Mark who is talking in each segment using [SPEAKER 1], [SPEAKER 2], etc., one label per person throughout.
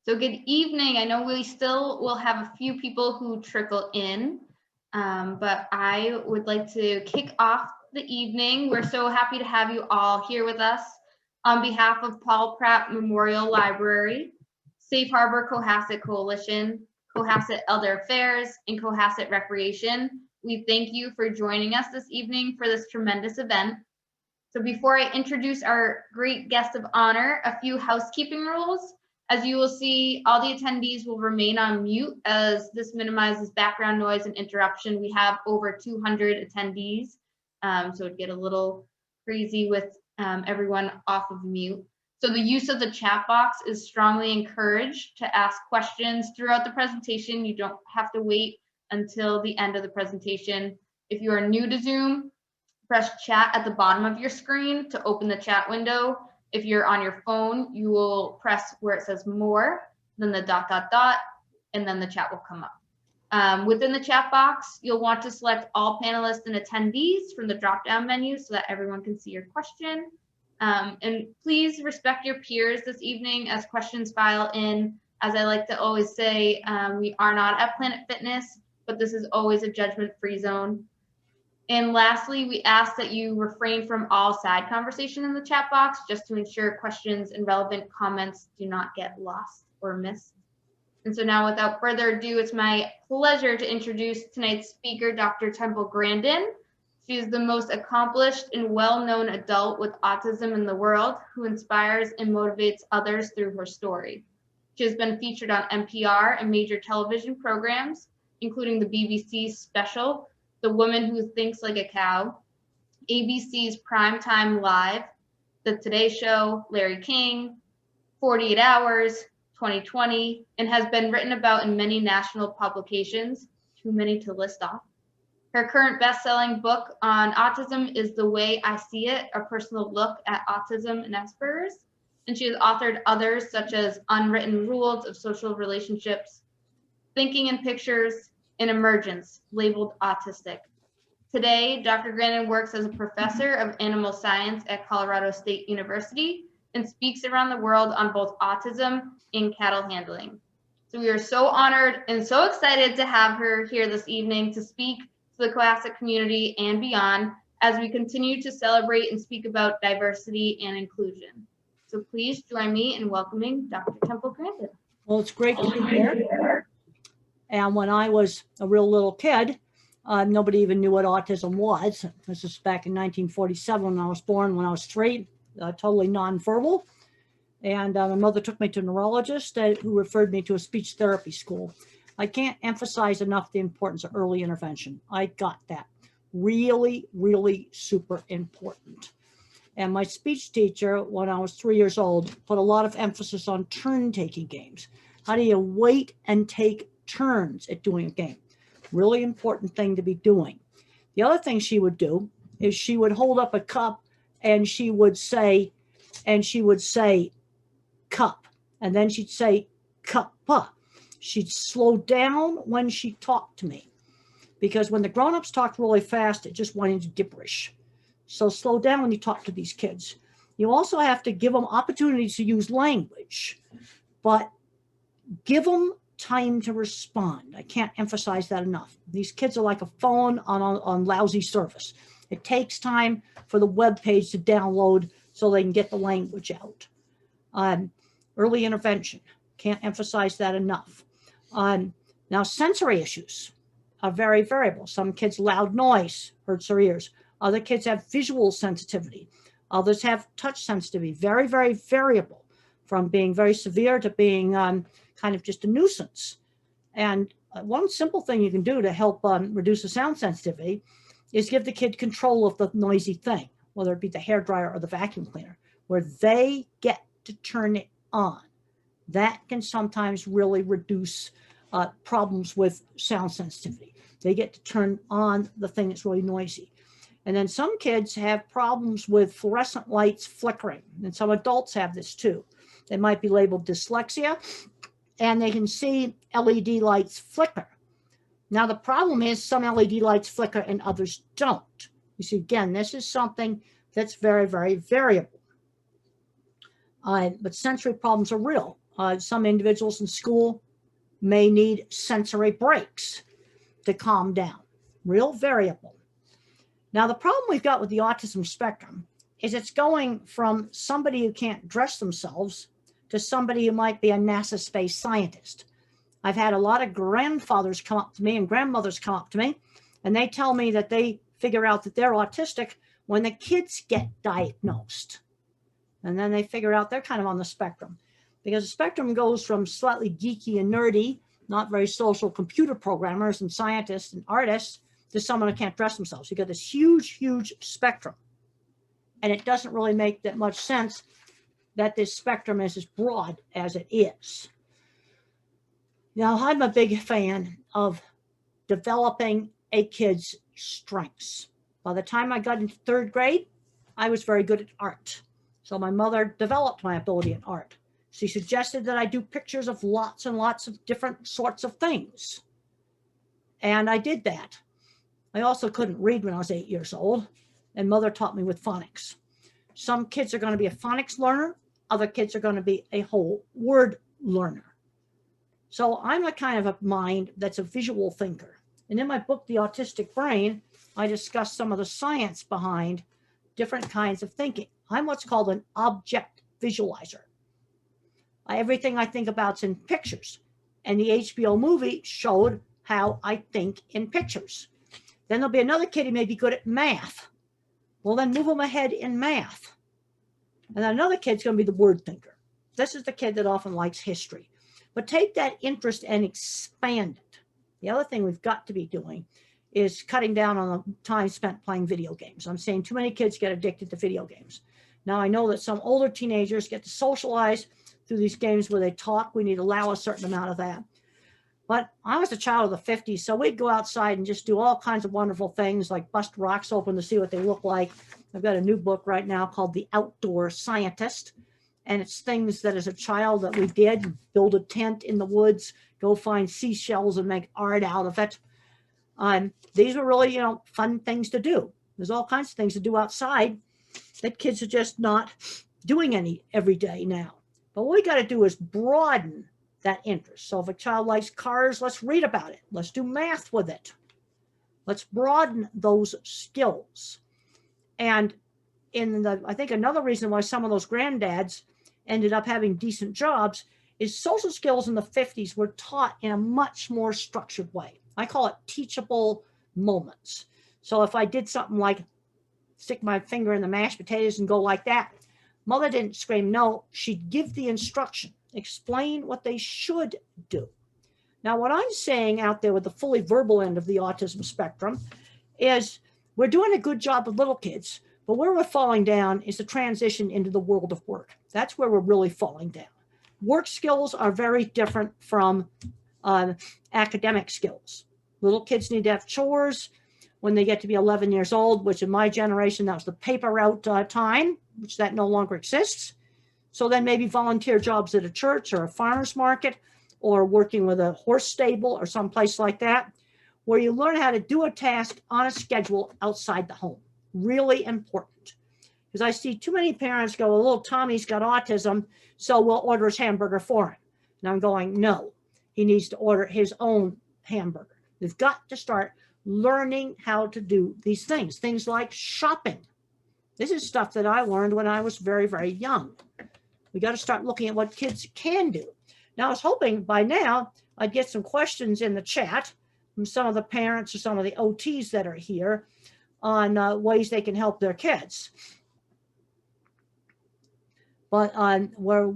[SPEAKER 1] So good evening. I know we still will have a few people who trickle in, but I would like to kick off the evening. We're so happy to have you all here with us. On behalf of Paul Pratt Memorial Library, Safe Harbor Cohasset Coalition, Cohasset Elder Affairs, and Cohasset Recreation, we thank you for joining us this evening for this tremendous event. So before I introduce our great guest of honor, a few housekeeping rules. As you will see, all the attendees will remain on mute as this minimizes background noise and interruption. We have over 200 attendees, so it'd get a little crazy with everyone off of mute. So the use of the chat box is strongly encouraged to ask questions throughout the presentation. You don't have to wait until the end of the presentation. If you are new to Zoom, press chat at the bottom of your screen to open the chat window. If you're on your phone, you will press where it says more, then the ... and then the chat will come up. Within the chat box, you'll want to select all panelists and attendees from the drop-down menu so that everyone can see your question. And please respect your peers this evening as questions file in. As I like to always say, we are not at Planet Fitness, but this is always a judgment-free zone. And lastly, we ask that you refrain from all side conversation in the chat box just to ensure questions and relevant comments do not get lost or missed. And so now, without further ado, it's my pleasure to introduce tonight's speaker, Dr. Temple Grandin. She is the most accomplished and well-known adult with autism in the world who inspires and motivates others through her story. She has been featured on NPR and major television programs, including the BBC's special, The Woman Who Thinks Like a Cow, ABC's Primetime Live, The Today Show, Larry King, 48 Hours, 2020, and has been written about in many national publications, too many to list off. Her current best-selling book on autism is The Way I See It, a personal look at autism and Asperger's, and she has authored others such as Unwritten Rules of Social Relationships, Thinking in Pictures, and Emergence, labeled autistic. Today, Dr. Grandin works as a professor of animal science at Colorado State University and speaks around the world on both autism and cattle handling. So we are so honored and so excited to have her here this evening to speak to the Cohasset community and beyond as we continue to celebrate and speak about diversity and inclusion. So please join me in welcoming Dr. Temple Grandin.
[SPEAKER 2] Well, it's great to be here. And when I was a real little kid, nobody even knew what autism was. This is back in 1947 when I was born, when I was 3, totally nonverbal. And my mother took me to a neurologist who referred me to a speech therapy school. I can't emphasize enough the importance of early intervention. I got that. Really, really super important. And my speech teacher, when I was 3 years old, put a lot of emphasis on turn-taking games. How do you wait and take turns at doing a game? Really important thing to be doing. The other thing she would do is she would hold up a cup and she would say cup, and then she'd say cuppa. She'd slow down when she talked to me, because when the grown-ups talked really fast, it just went into gibberish. So slow down when you talk to these kids. You also have to give them opportunities to use language, but give them time to respond. I can't emphasize that enough. These kids are like a phone on lousy service. It takes time for the web page to download so they can get the language out. Early intervention, can't emphasize that enough. Now, sensory issues are very variable. Some kids, loud noise hurts their ears. Other kids have visual sensitivity. Others have touch sensitivity. Very, very variable, from being very severe to being kind of just a nuisance. And one simple thing you can do to help reduce the sound sensitivity is give the kid control of the noisy thing, whether it be the hairdryer or the vacuum cleaner, where they get to turn it on. That can sometimes really reduce problems with sound sensitivity. They get to turn on the thing that's really noisy. And then some kids have problems with fluorescent lights flickering, and some adults have this too. They might be labeled dyslexia, and they can see LED lights flicker. Now, the problem is some LED lights flicker and others don't. You see, again, this is something that's very, very variable. But sensory problems are real. Some individuals in school may need sensory breaks to calm down. Real variable. Now, the problem we've got with the autism spectrum is it's going from somebody who can't dress themselves to somebody who might be a NASA space scientist. I've had a lot of grandfathers come up to me and grandmothers come up to me, and they tell me that they figure out that they're autistic when the kids get diagnosed. And then they figure out they're kind of on the spectrum, because the spectrum goes from slightly geeky and nerdy, not very social computer programmers and scientists and artists, to someone who can't dress themselves. You get this huge, huge spectrum. And it doesn't really make that much sense that this spectrum is as broad as it is. Now, I'm a big fan of developing a kid's strengths. By the time I got into 3rd grade, I was very good at art. So my mother developed my ability in art. She suggested that I do pictures of lots and lots of different sorts of things. And I did that. I also couldn't read when I was 8 years old, and mother taught me with phonics. Some kids are going to be a phonics learner. Other kids are going to be a whole word learner. So I'm a kind of a mind that's a visual thinker. And in my book, The Autistic Brain, I discuss some of the science behind different kinds of thinking. I'm what's called an object visualizer. Everything I think about's in pictures. And the HBO movie showed how I think in pictures. Then there'll be another kid who may be good at math. Well, then move them ahead in math. And then another kid's going to be the word thinker. This is the kid that often likes history. But take that interest and expand it. The other thing we've got to be doing is cutting down on the time spent playing video games. I'm saying too many kids get addicted to video games. Now, I know that some older teenagers get to socialize through these games where they talk. We need to allow a certain amount of that. But I was a child of the 50s, so we'd go outside and just do all kinds of wonderful things like bust rocks open to see what they look like. I've got a new book right now called The Outdoor Scientist. And it's things that as a child that we did, build a tent in the woods, go find seashells and make art out of it. These were really, fun things to do. There's all kinds of things to do outside that kids are just not doing any every day now. But what we got to do is broaden that interest. So if a child likes cars, let's read about it. Let's do math with it. Let's broaden those skills. And I think another reason why some of those granddads ended up having decent jobs is social skills in the 50s were taught in a much more structured way. I call it teachable moments. So if I did something like stick my finger in the mashed potatoes and go like that, mother didn't scream no, she'd give the instruction, explain what they should do. Now, what I'm saying out there with the fully verbal end of the autism spectrum is we're doing a good job with little kids, but where we're falling down is the transition into the world of work. That's where we're really falling down. Work skills are very different from academic skills. Little kids need to have chores when they get to be 11 years old, which in my generation, that was the paper route time, which that no longer exists. So then maybe volunteer jobs at a church or a farmer's market or working with a horse stable or someplace like that, where you learn how to do a task on a schedule outside the home. Really important. Because I see too many parents go, well, little Tommy's got autism, so we'll order his hamburger for him. And I'm going, no, he needs to order his own hamburger. They've got to start learning how to do these things like shopping. This is stuff that I learned when I was very, very young. We got to start looking at what kids can do. Now, I was hoping by now I'd get some questions in the chat from some of the parents or some of the OTs that are here on ways they can help their kids. But where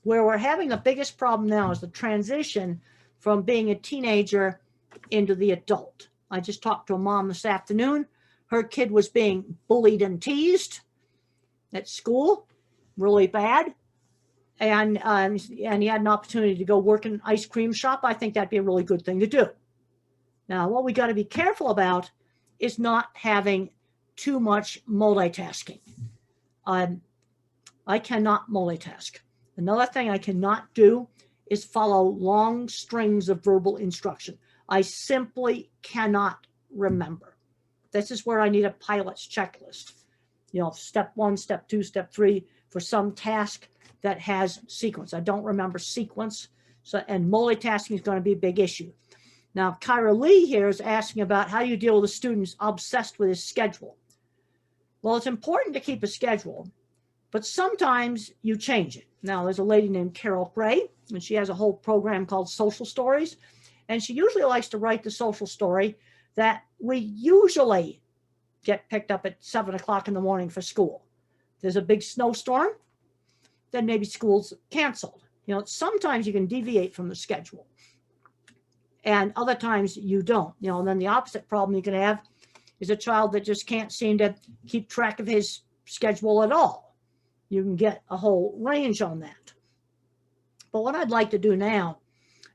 [SPEAKER 2] we're having the biggest problem now is the transition from being a teenager into the adult. I just talked to a mom this afternoon. Her kid was being bullied and teased at school, really bad. And he had an opportunity to go work in an ice cream shop. I think that'd be a really good thing to do. Now, what we got to be careful about is not having too much multitasking. I cannot multitask. Another thing I cannot do is follow long strings of verbal instruction. I simply cannot remember. This is where I need a pilot's checklist. Step 1, step 2, step 3 for some task that has sequence. I don't remember sequence. So, and multitasking is going to be a big issue. Now, Kyra Lee here is asking about how you deal with a student obsessed with his schedule. Well, it's important to keep a schedule, but sometimes you change it. Now, there's a lady named Carol Gray, and she has a whole program called Social Stories. And she usually likes to write the social story that we usually get picked up at 7 o'clock in the morning for school. There's a big snowstorm, then maybe school's canceled. You know, sometimes you can deviate from the schedule, and other times you don't. You know, and then the opposite problem you can have is a child that just can't seem to keep track of his schedule at all. You can get a whole range on that. But what I'd like to do now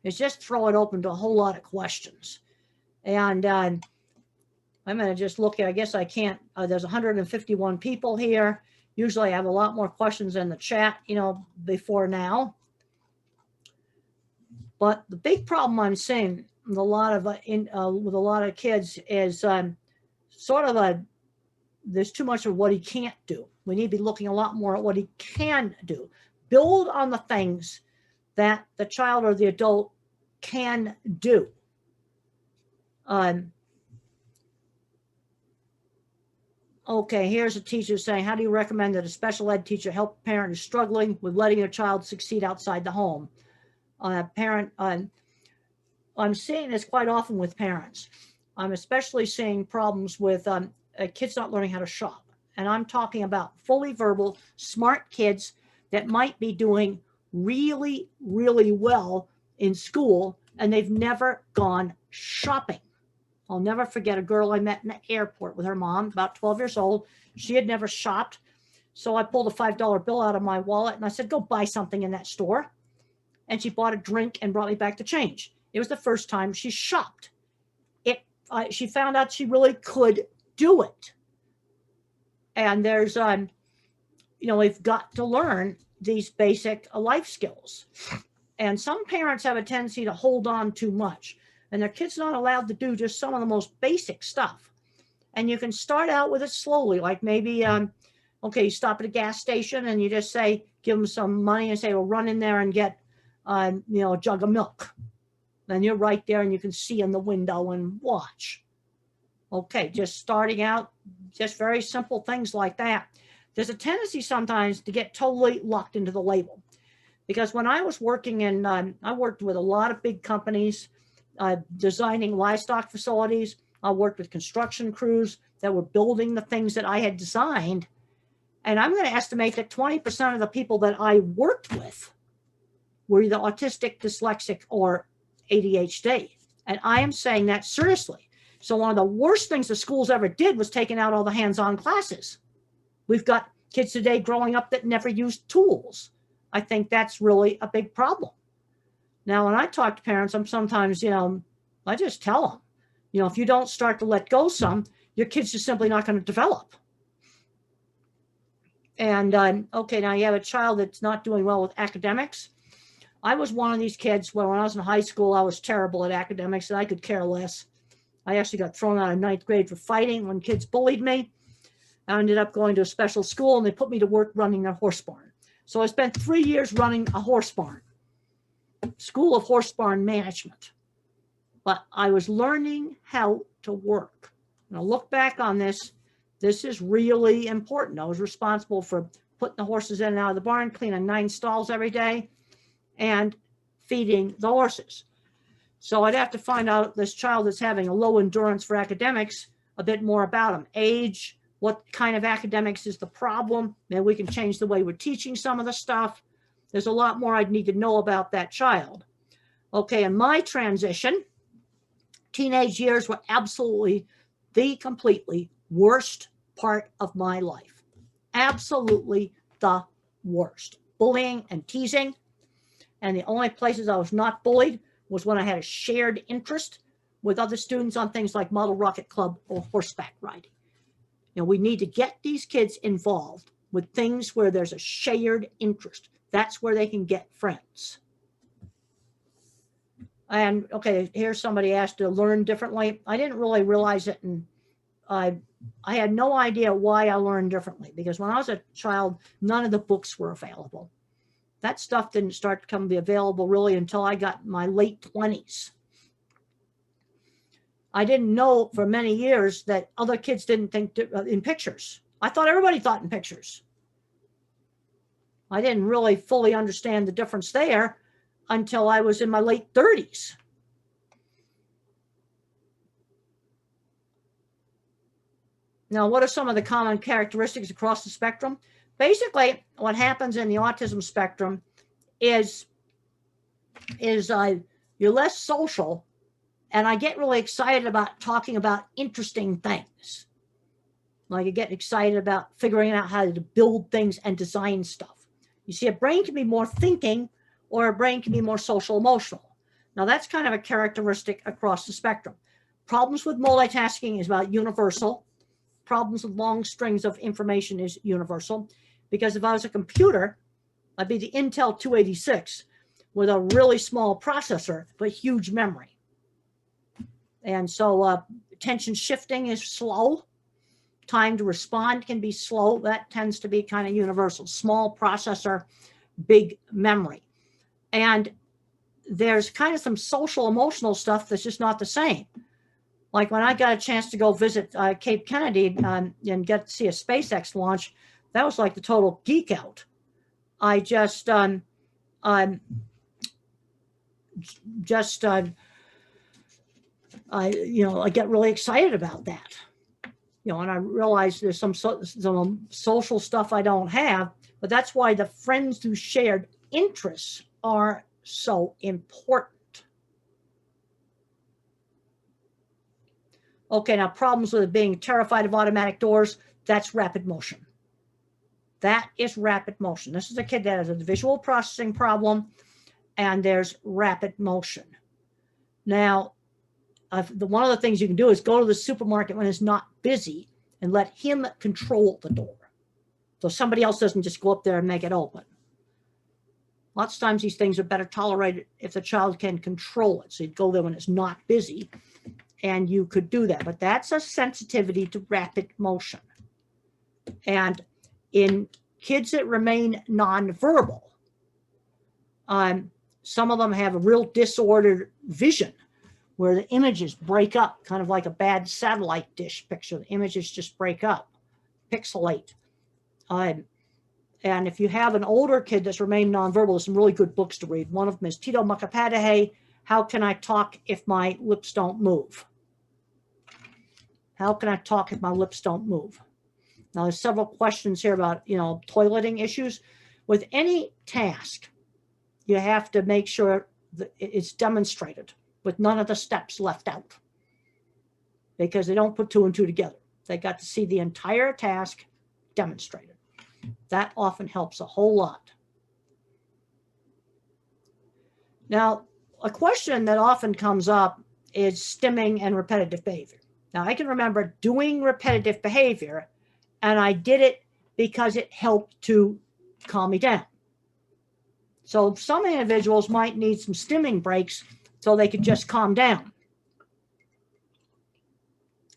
[SPEAKER 2] is just throw it open to a whole lot of questions. And I'm going to just look at, I guess I can't, there's 151 people here. Usually I have a lot more questions in the chat, you know, before now. But the big problem I'm seeing with a lot of kids is sort of there's too much of what he can't do. We need to be looking a lot more at what he can do. Build on the things that the child or the adult can do. Okay, here's a teacher saying, how do you recommend that a special ed teacher help a parent who's struggling with letting their child succeed outside the home? I'm seeing this quite often with parents. I'm especially seeing problems with kids not learning how to shop. And I'm talking about fully verbal, smart kids that might be doing really, really well in school, and they've never gone shopping. I'll never forget a girl I met in the airport with her mom, about 12 years old. She had never shopped. So I pulled a $5 bill out of my wallet and I said, go buy something in that store. And she bought a drink and brought me back the change. It was the first time she shopped. She found out she really could do it. And there's, you know, we've got to learn these basic life skills. And some parents have a tendency to hold on too much, and their kids not allowed to do just some of the most basic stuff. And you can start out with it slowly, like maybe, okay, you stop at a gas station and you just say, give them some money and say, well, run in there and get, you know, a jug of milk. Then you're right there and you can see in the window and watch. Okay, just starting out, just very simple things like that. There's a tendency sometimes to get totally locked into the label. Because when I was working in, I worked with a lot of big companies, designing livestock facilities. I worked with construction crews that were building the things that I had designed. And I'm going to estimate that 20% of the people that I worked with were either autistic, dyslexic, or ADHD. And I am saying that seriously. So one of the worst things the schools ever did was taking out all the hands-on classes. We've got kids today growing up that never used tools. I think that's really a big problem. Now, when I talk to parents, I'm sometimes, you know, I just tell them, you know, if you don't start to let go some, your kid's just simply not going to develop. And okay, now you have a child that's not doing well with academics. I was one of these kids when I was in high school. I was terrible at academics and I could care less. I actually got thrown out of 9th grade for fighting when kids bullied me. I ended up going to a special school and they put me to work running a horse barn. So I spent 3 years running a horse barn, School of Horse Barn Management. But I was learning how to work. And I look back on this, this is really important. I was responsible for putting the horses in and out of the barn, cleaning 9 stalls every day, and feeding the horses. So I'd have to find out this child that's having a low endurance for academics, a bit more about him. Age, what kind of academics is the problem? Maybe we can change the way we're teaching some of the stuff. There's a lot more I'd need to know about that child. Okay, in my transition, teenage years were absolutely the completely worst part of my life. Absolutely the worst. Bullying and teasing. And the only places I was not bullied was when I had a shared interest with other students on things like Model Rocket Club or horseback riding. You know, we need to get these kids involved with things where there's a shared interest. That's where they can get friends. And okay, here's somebody asked to learn differently. I didn't really realize it, and I had no idea why I learned differently, because when I was a child, none of the books were available. That stuff didn't start to be available really until I got my late 20s. I didn't know for many years that other kids didn't think in pictures. I thought everybody thought in pictures. I didn't really fully understand the difference there until I was in my late 30s. Now, what are some of the common characteristics across the spectrum? Basically, what happens in the autism spectrum is you're less social, and I get really excited about talking about interesting things. Like I get excited about figuring out how to build things and design stuff. You see, a brain can be more thinking, or a brain can be more social emotional. Now, that's kind of a characteristic across the spectrum. Problems with multitasking is about universal. Problems with long strings of information is universal. Because if I was a computer, I'd be the Intel 286 with a really small processor, but huge memory. And so attention shifting is slow. Time to respond can be slow. That tends to be kind of universal. Small processor, big memory. And there's kind of some social emotional stuff that's just not the same. Like when I got a chance to go visit Cape Kennedy and get to see a SpaceX launch, that was like the total geek out. I just, I get really excited about that. And I realize there's some social stuff I don't have, but that's why the friends who shared interests are so important. Okay, now problems with being terrified of automatic doors, that's rapid motion. That is rapid motion. This is a kid that has a visual processing problem, and there's rapid motion. Now, one of the things you can do is go to the supermarket when it's not busy and let him control the door. So somebody else doesn't just go up there and make it open. Lots of times these things are better tolerated if the child can control it. So you'd go there when it's not busy, and you could do that. But that's a sensitivity to rapid motion. And in kids that remain nonverbal, some of them have a real disordered vision where the images break up, kind of like a bad satellite dish picture. The images just break up, pixelate. And if you have an older kid that's remained nonverbal, there's some really good books to read. One of them is Tito Mukapadahe, How Can I Talk If My Lips Don't Move? How can I talk if my lips don't move? Now, there's several questions here about, toileting issues. With any task, you have to make sure that it's demonstrated with none of the steps left out, because they don't put two and two together. They got to see the entire task demonstrated. That often helps a whole lot. Now, a question that often comes up is stimming and repetitive behavior. Now, I can remember doing repetitive behavior, and I did it because it helped to calm me down. So some individuals might need some stimming breaks so they could just calm down.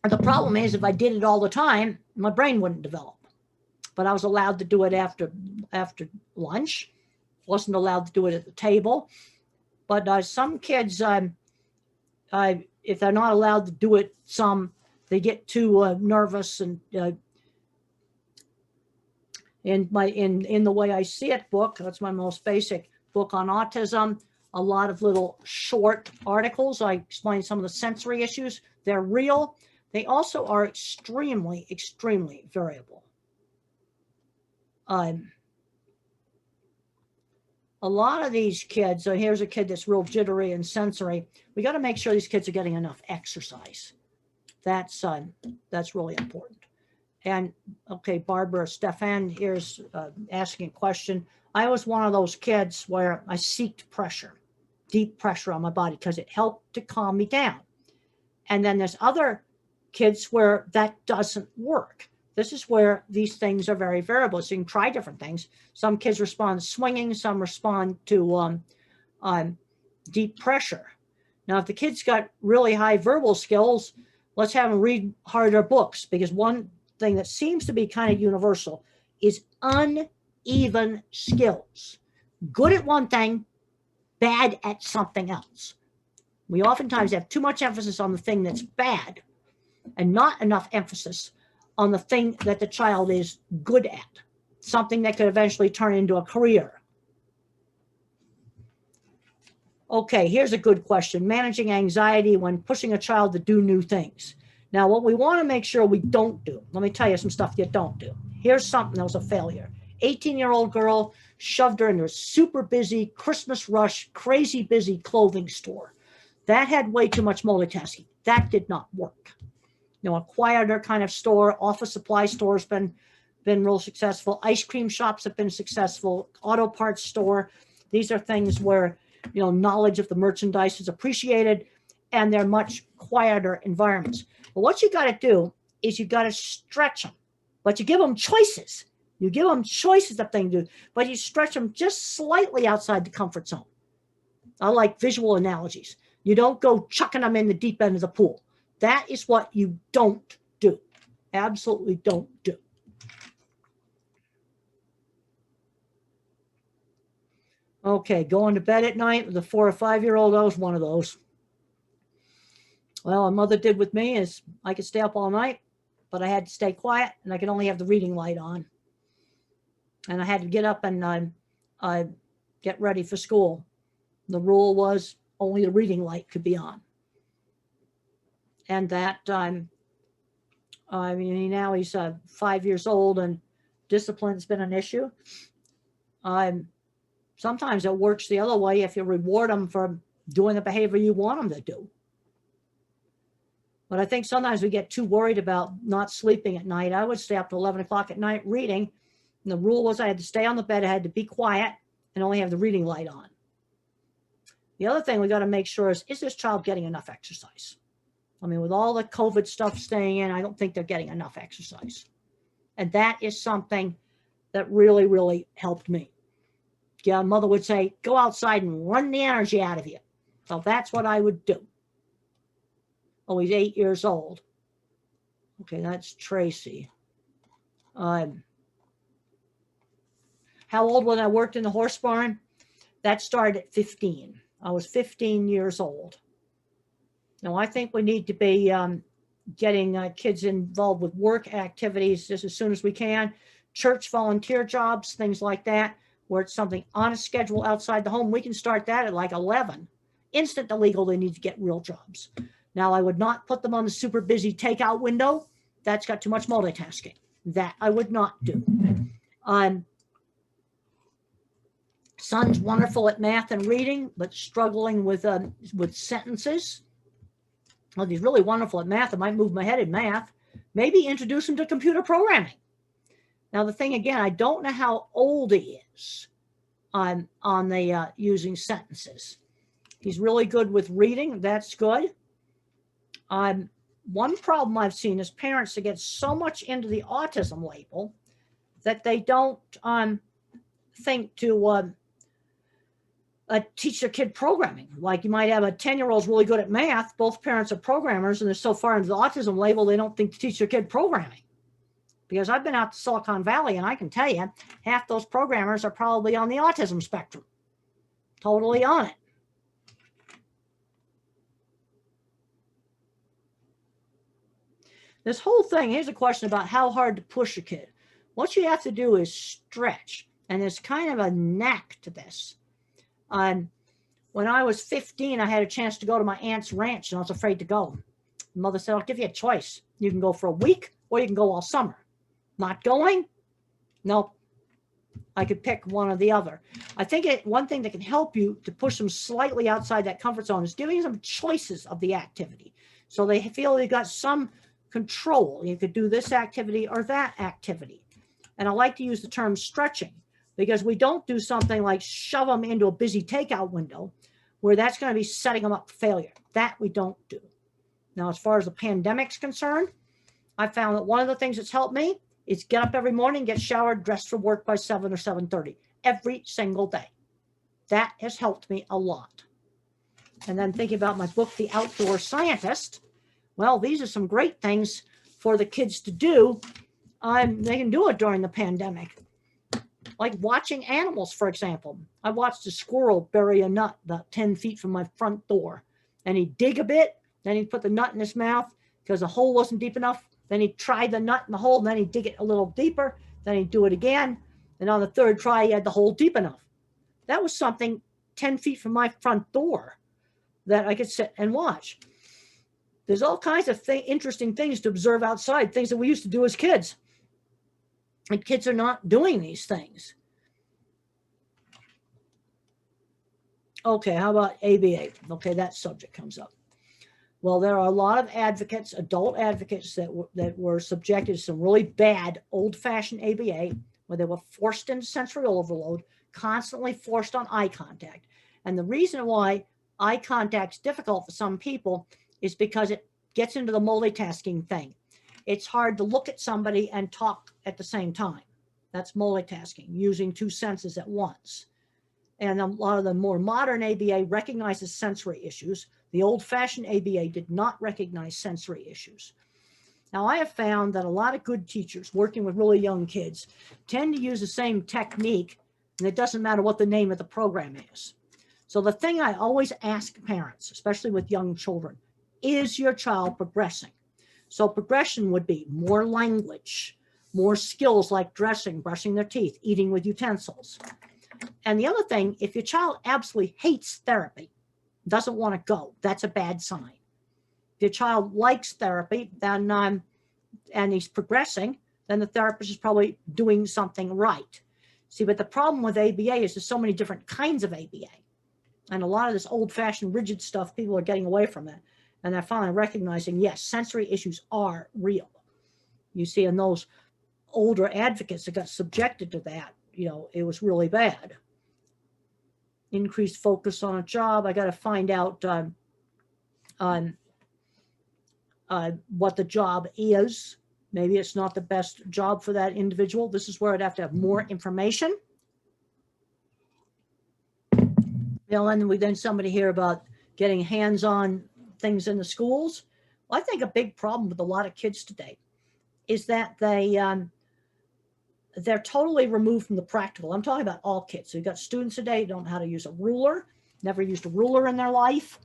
[SPEAKER 2] And the problem is, if I did it all the time, my brain wouldn't develop. But I was allowed to do it after lunch. Wasn't allowed to do it at the table. But some kids, if they're not allowed to do it, they get too nervous. And in the Way I See It book, that's my most basic book on autism, a lot of little short articles. I explain some of the sensory issues. They're real. They also are extremely, extremely variable. A lot of these kids, so here's a kid that's real jittery and sensory. We got to make sure these kids are getting enough exercise. That's really important. And okay, Barbara Stefan here's asking a question. I was one of those kids where I seeked pressure, deep pressure on my body, because it helped to calm me down. And then there's other kids where that doesn't work. This is where these things are very variable. So you can try different things. Some kids respond to swinging, some respond to deep pressure. Now, if the kid's got really high verbal skills, let's have them read harder books, because one thing that seems to be kind of universal is uneven skills. good at one thing, bad at something else. We oftentimes have too much emphasis on the thing that's bad and not enough emphasis on the thing that the child is good at, something that could eventually turn into a career. Okay, here's a good question. Managing anxiety when pushing a child to do new things. Now, what we want to make sure we don't do, let me tell you some stuff you don't do. Here's something that was a failure. 18-year-old girl shoved her into a super busy Christmas rush, crazy busy clothing store. That had way too much multitasking. That did not work. You know, a quieter kind of store, office supply stores been real successful. Ice cream shops have been successful. Auto parts store. These are things where, you know, knowledge of the merchandise is appreciated and they're much quieter environments. But what you got to do is you got to stretch them, but you give them choices. You give them choices of things to do, but you stretch them just slightly outside the comfort zone. I like visual analogies. You don't go chucking them in the deep end of the pool. That is what you don't do. Absolutely don't do. Okay, going to bed at night with a 4 or 5-year-old, I was one of those. Well, a mother did with me is I could stay up all night, but I had to stay quiet and I could only have the reading light on. And I had to get up and get ready for school. The rule was only the reading light could be on. And that time, I mean, now he's 5 years old and discipline's been an issue. Sometimes it works the other way if you reward them for doing the behavior you want them to do. But I think sometimes we get too worried about not sleeping at night. I would stay up to 11 o'clock at night reading. And the rule was I had to stay on the bed. I had to be quiet and only have the reading light on. The other thing we got to make sure is this child getting enough exercise? I mean, with all the COVID stuff staying in, I don't think they're getting enough exercise. And that is something that really, really helped me. Yeah, mother would say, go outside and run the energy out of you. So that's what I would do. Oh, he's 8 years old. Okay, that's Tracy. How old when I worked in the horse barn? That started at 15. I was 15 years old. Now, I think we need to be getting kids involved with work activities just as soon as we can. Church volunteer jobs, things like that, where it's something on a schedule outside the home. We can start that at like 11. Instant illegal, they need to get real jobs. Now, I would not put them on the super busy takeout window. That's got too much multitasking. That I would not do. Son's wonderful at math and reading, but struggling with sentences. Well, he's really wonderful at math. I might move my head in math. Maybe introduce him to computer programming. Now, the thing again, I don't know how old he is on the using sentences. He's really good with reading. That's good. One problem I've seen is parents that get so much into the autism label that they don't think to teach their kid programming. Like you might have a 10-year-old really good at math. Both parents are programmers and they're so far into the autism label, they don't think to teach their kid programming. Because I've been out to Silicon Valley and I can tell you, half those programmers are probably on the autism spectrum. Totally on it. This whole thing, here's a question about how hard to push a kid. What you have to do is stretch. And there's kind of a knack to this. When I was 15, I had a chance to go to my aunt's ranch and I was afraid to go. Mother said, I'll give you a choice. You can go for a week or you can go all summer. Not going? Nope. I could pick one or the other. I think one thing that can help you to push them slightly outside that comfort zone is giving them choices of the activity. So they feel they got some control. You could do this activity or that activity. And I like to use the term stretching because we don't do something like shove them into a busy takeout window where that's going to be setting them up for failure. That we don't do. Now, as far as the pandemic's concerned, I found that one of the things that's helped me is get up every morning, get showered, dressed for work by 7 or 7:30 every single day. That has helped me a lot. And then thinking about my book, The Outdoor Scientist, well, these are some great things for the kids to do. They can do it during the pandemic. Like watching animals, for example. I watched a squirrel bury a nut about 10 feet from my front door. And he'd dig a bit, then he'd put the nut in his mouth because the hole wasn't deep enough. Then he'd try the nut in the hole, and then he'd dig it a little deeper. Then he'd do it again. And on the third try, he had the hole deep enough. That was something 10 feet from my front door that I could sit and watch. There's all kinds of interesting things to observe outside, things that we used to do as kids. And kids are not doing these things. Okay, how about ABA? Okay, that subject comes up. Well, there are a lot of advocates, adult advocates, that were subjected to some really bad old-fashioned ABA, where they were forced into sensory overload, constantly forced on eye contact. And the reason why eye contact is difficult for some people is because it gets into the multitasking thing. It's hard to look at somebody and talk at the same time. That's multitasking, using two senses at once. And a lot of the more modern ABA recognizes sensory issues. The old-fashioned ABA did not recognize sensory issues. Now, I have found that a lot of good teachers working with really young kids tend to use the same technique, and it doesn't matter what the name of the program is. So the thing I always ask parents, especially with young children, is your child progressing? So progression would be more language, more skills like dressing, brushing their teeth, eating with utensils. And the other thing, if your child absolutely hates therapy, doesn't want to go, that's a bad sign. If your child likes therapy, then and he's progressing, then the therapist is probably doing something right. See, but the problem with ABA is there's so many different kinds of ABA. And a lot of this old-fashioned rigid stuff, people are getting away from it. And they're finally recognizing, yes, sensory issues are real. You see, in those older advocates that got subjected to that, you know, it was really bad. Increased focus on a job. I got to find out what the job is. Maybe it's not the best job for that individual. This is where I'd have to have more information. You know, and we then somebody hear about getting hands-on things in the schools. Well, I think a big problem with a lot of kids today is that they're totally removed from the practical. I'm talking about all kids. So you've got students today who don't know how to use a ruler, never used a ruler in their life.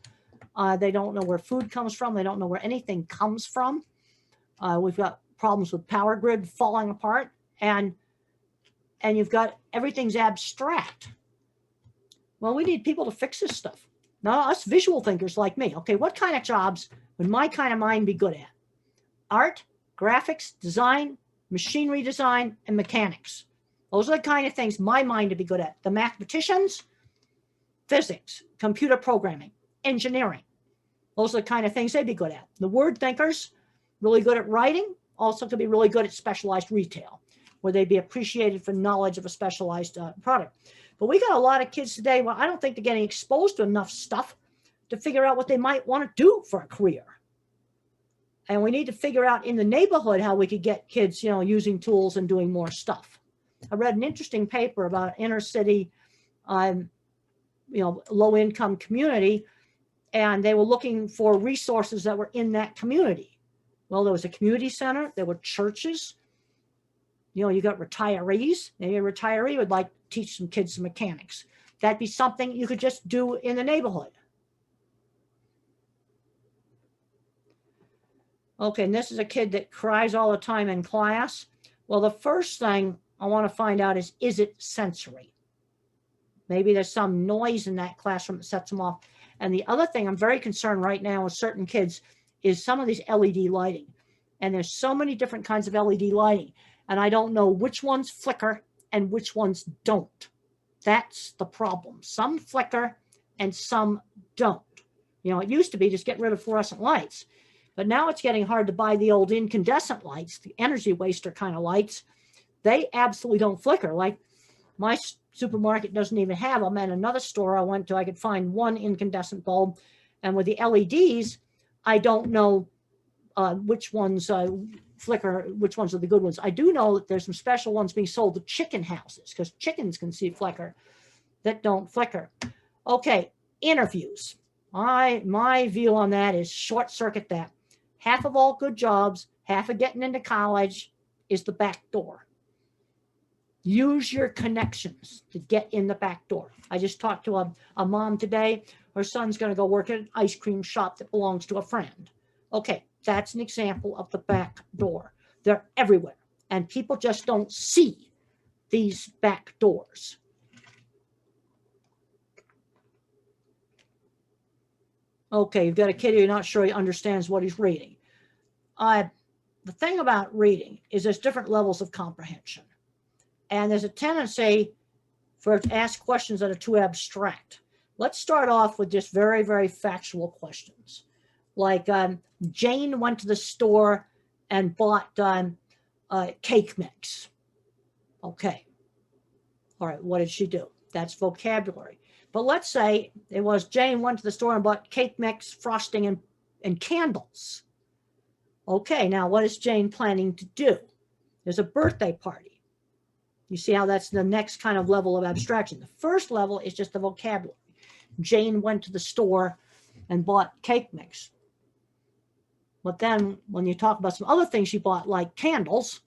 [SPEAKER 2] They don't know where food comes from. They don't know where anything comes from. We've got problems with power grid falling apart, and you've got everything's abstract. Well, we need people to fix this stuff. Now, us visual thinkers like me, okay, what kind of jobs would my kind of mind be good at? Art, graphics, design, machinery design, and mechanics. Those are the kind of things my mind would be good at. The mathematicians, physics, computer programming, engineering. Those are the kind of things they'd be good at. The word thinkers, really good at writing, also could be really good at specialized retail, where they'd be appreciated for knowledge of a specialized product. But we got a lot of kids today, well, I don't think they're getting exposed to enough stuff to figure out what they might want to do for a career. And we need to figure out in the neighborhood how we could get kids, you know, using tools and doing more stuff. I read an interesting paper about inner city, you know, low income community, and they were looking for resources that were in that community. Well, there was a community center, there were churches, you know, you got retirees. Maybe a retiree would like to teach some kids some mechanics. That'd be something you could just do in the neighborhood. Okay, and this is a kid that cries all the time in class. Well, the first thing I want to find out is it sensory? Maybe there's some noise in that classroom that sets them off. And the other thing I'm very concerned right now with certain kids is some of these LED lighting. And there's so many different kinds of LED lighting. And I don't know which ones flicker and which ones don't. That's the problem. Some flicker and some don't. You know, it used to be just get rid of fluorescent lights. But now it's getting hard to buy the old incandescent lights, the energy waster kind of lights. They absolutely don't flicker. Like my supermarket doesn't even have them. And another store I went to, I could find one incandescent bulb. And with the LEDs, I don't know which ones flicker, which ones are the good ones. I do know that there's some special ones being sold to chicken houses because chickens can see flicker that don't flicker. Okay, interviews. My view on that is short circuit that. Half of all good jobs, half of getting into college is the back door. Use your connections to get in the back door. I just talked to a mom today. Her son's going to go work at an ice cream shop that belongs to a friend. Okay, that's an example of the back door. They're everywhere, and people just don't see these back doors. Okay, you've got a kid who you're not sure he understands what he's reading. The thing about reading is there's different levels of comprehension. And there's a tendency for it to ask questions that are too abstract. Let's start off with just very, very factual questions. Like Jane went to the store and bought cake mix. Okay. All right, what did she do? That's vocabulary. But let's say it was Jane went to the store and bought cake mix, frosting, and candles. Okay, now what is Jane planning to do? There's a birthday party. You see how that's the next kind of level of abstraction. The first level is just the vocabulary. Jane went to the store and bought cake mix. But then when you talk about some other things she bought, like candles,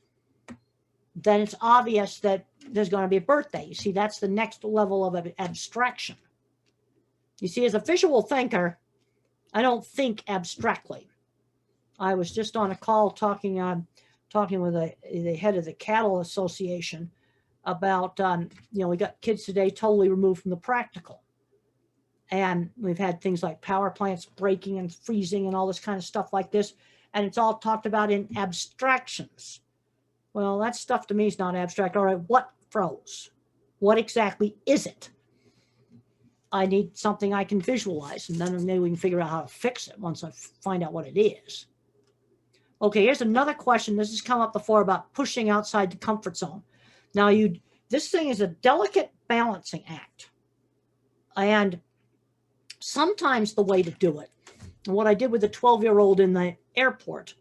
[SPEAKER 2] then it's obvious that there's going to be a birthday. You see, that's the next level of abstraction. You see, as a visual thinker, I don't think abstractly. I was just on a call talking with the head of the Cattle Association about, we got kids today totally removed from the practical. And we've had things like power plants breaking and freezing and all this kind of stuff like this. And it's all talked about in abstractions. Well, that stuff to me is not abstract. All right, what froze? What exactly is it? I need something I can visualize, and then maybe we can figure out how to fix it once I find out what it is. Okay, here's another question. This has come up before about pushing outside the comfort zone. Now, this thing is a delicate balancing act. And sometimes the way to do it, and what I did with the 12-year-old in the airport,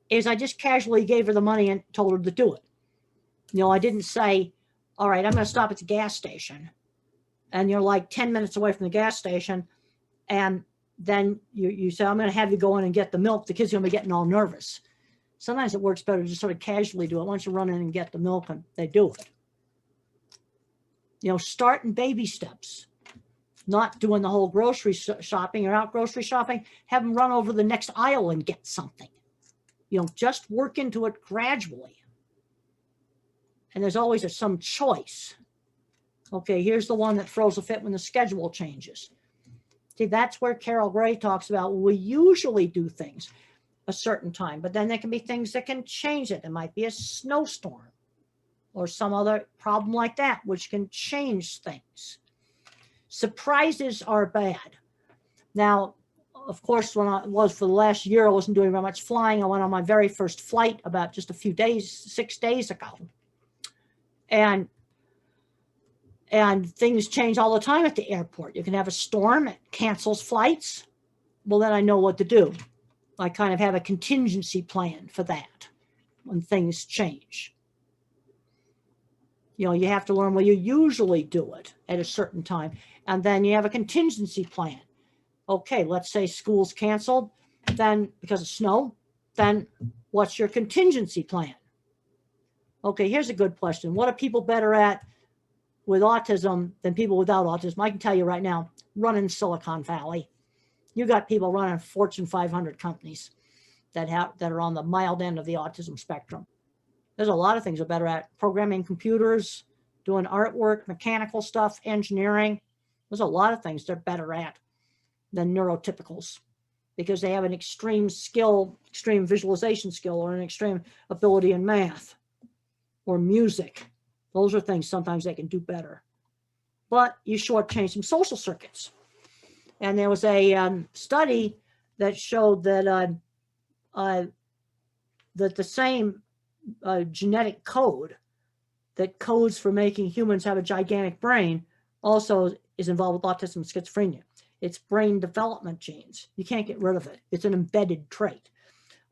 [SPEAKER 2] is I just casually gave her the money and told her to do it. I didn't say, all right, I'm going to stop at the gas station. And you're like 10 minutes away from the gas station. And then you say, I'm going to have you go in and get the milk. The kid's going to be getting all nervous. Sometimes it works better to just sort of casually do it. Once you run in and get the milk, and they do it. Start in baby steps. Not doing the whole grocery shopping or out grocery shopping. Have them run over the next aisle and get something. Just work into it gradually. And there's always some choice. Okay, here's the one that throws a fit when the schedule changes. See, that's where Carol Gray talks about we usually do things a certain time, but then there can be things that can change it. It might be a snowstorm or some other problem like that, which can change things. Surprises are bad. Now, of course, when I was for the last year, I wasn't doing very much flying. I went on my very first flight about just a few days, 6 days ago. And things change all the time at the airport. You can have a storm, it cancels flights. Well, then I know what to do. I kind of have a contingency plan for that when things change. You have to learn, well, you usually do it at a certain time. And then you have a contingency plan. Okay, let's say school's canceled, then because of snow, then what's your contingency plan? Okay, here's a good question. What are people better at with autism than people without autism? I can tell you right now, running Silicon Valley. You got people running Fortune 500 companies that are on the mild end of the autism spectrum. There's a lot of things they're better at. Programming computers, doing artwork, mechanical stuff, engineering. There's a lot of things they're better at than neurotypicals because they have an extreme skill, extreme visualization skill, or an extreme ability in math or music. Those are things sometimes they can do better. But you shortchange some social circuits. And there was a study that showed that that the same genetic code that codes for making humans have a gigantic brain also is involved with autism and schizophrenia. It's brain development genes. You can't get rid of it. It's an embedded trait.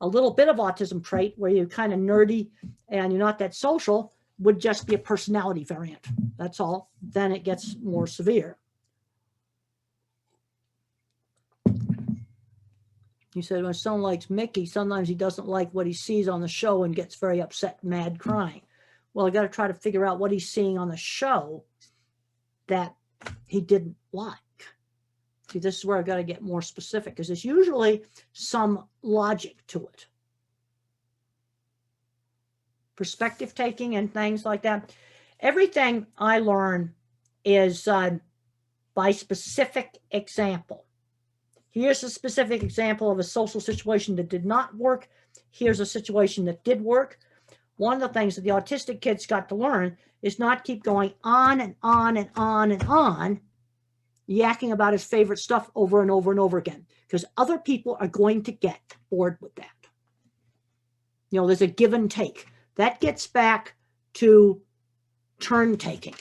[SPEAKER 2] A little bit of autism trait where you're kind of nerdy and you're not that social would just be a personality variant. That's all. Then it gets more severe. He said, when someone likes Mickey, sometimes he doesn't like what he sees on the show and gets very upset, mad, crying. Well, I got to try to figure out what he's seeing on the show that he didn't like. See, this is where I got to get more specific, because there's usually some logic to it. Perspective taking and things like that. Everything I learn is by specific example. Here's a specific example of a social situation that did not work. Here's a situation that did work. One of the things that the autistic kids got to learn is not keep going on and on and on and on, yakking about his favorite stuff over and over and over again, because other people are going to get bored with that. You know, there's a give and take. That gets back to turn taking.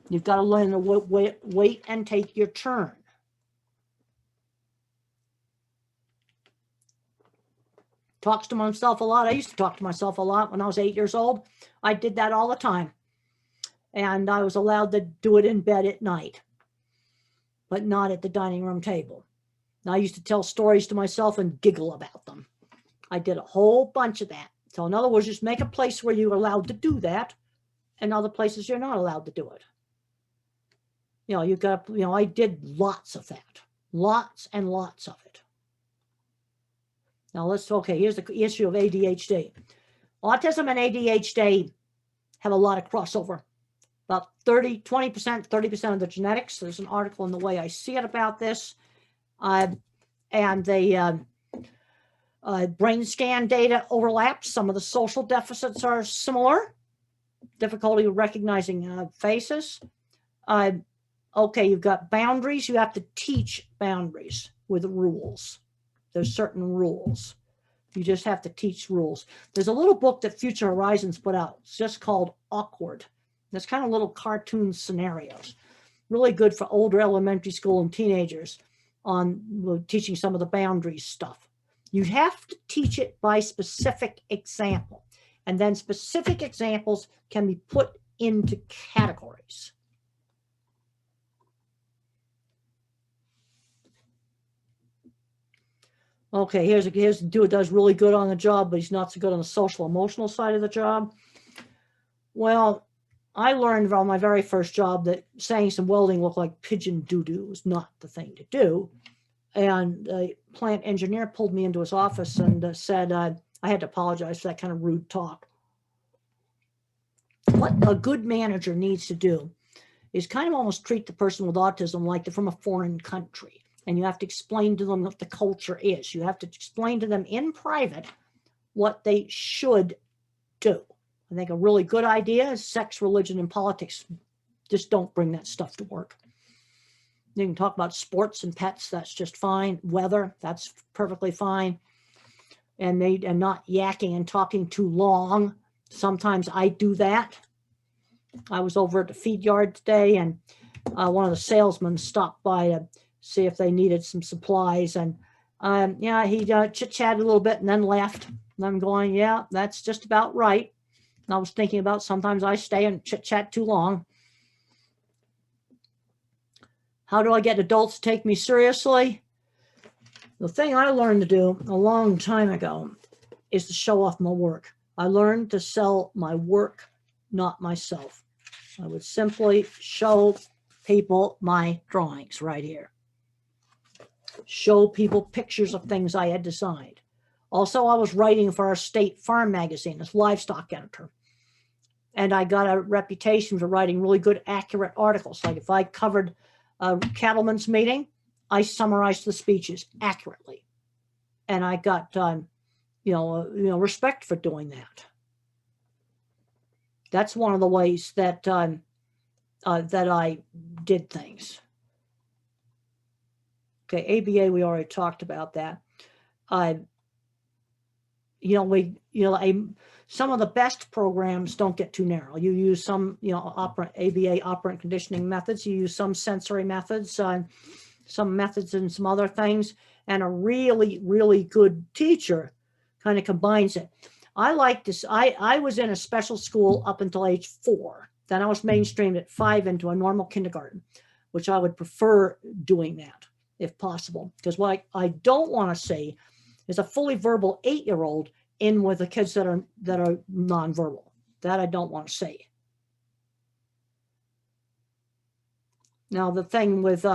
[SPEAKER 2] You've got to learn to wait and take your turn. Talks to himself a lot. I used to talk to myself a lot when I was 8 years old. I did that all the time. And I was allowed to do it in bed at night, but not at the dining room table. And I used to tell stories to myself and giggle about them. I did a whole bunch of that. So in other words, just make a place where you're allowed to do that, and other places you're not allowed to do it. You know, you've got, you know, I did lots of that, lots and lots of it. Now okay, here's the issue of ADHD. Autism and ADHD have a lot of crossover. About 20%, 30% of the genetics. There's an article in The Way I See It about this. And the brain scan data overlaps. Some of the social deficits are similar. Difficulty with recognizing faces. Okay, you've got boundaries. You have to teach boundaries with rules. There's certain rules. You just have to teach rules. There's a little book that Future Horizons put out. It's just called Awkward. There's kind of little cartoon scenarios. Really good for older elementary school and teenagers on teaching some of the boundaries stuff. You have to teach it by specific example. And then specific examples can be put into categories. Okay, here's a dude who does really good on the job, but he's not so good on the social emotional side of the job. Well, I learned from my very first job that saying some welding looked like pigeon doo-doo was not the thing to do. And the plant engineer pulled me into his office and said I had to apologize for that kind of rude talk. What a good manager needs to do is kind of almost treat the person with autism like they're from a foreign country. And you have to explain to them what the culture is. You have to explain to them in private what they should do. I think a really good idea is sex, religion, and politics. Just don't bring that stuff to work. You can talk about sports and pets. That's just fine. Weather, that's perfectly fine. And not yakking and talking too long. Sometimes I do that. I was over at the feed yard today, and one of the salesmen stopped by to see if they needed some supplies. And yeah, he chit-chatted a little bit and then left. And I'm going, yeah, that's just about right. And I was thinking about sometimes I stay and chit-chat too long. How do I get adults to take me seriously? The thing I learned to do a long time ago is to show off my work. I learned to sell my work, not myself. I would simply show people my drawings right here. Show people pictures of things I had designed. Also, I was writing for our state farm magazine as livestock editor. And I got a reputation for writing really good, accurate articles. Like if I covered a cattleman's meeting, I summarized the speeches accurately. And I got, respect for doing that. That's one of the ways that that I did things. Okay, ABA, we already talked about that. Some of the best programs don't get too narrow. You use some, ABA operant conditioning methods. You use some sensory methods, some methods and some other things. And a really, really good teacher kind of combines it. I like this. I was in a special school up until age 4. Then I was mainstreamed at 5 into a normal kindergarten, which I would prefer doing that if possible. Because what I don't want to see is a fully verbal 8-year-old in with the kids that are nonverbal. That I don't want to see. Now, the thing with,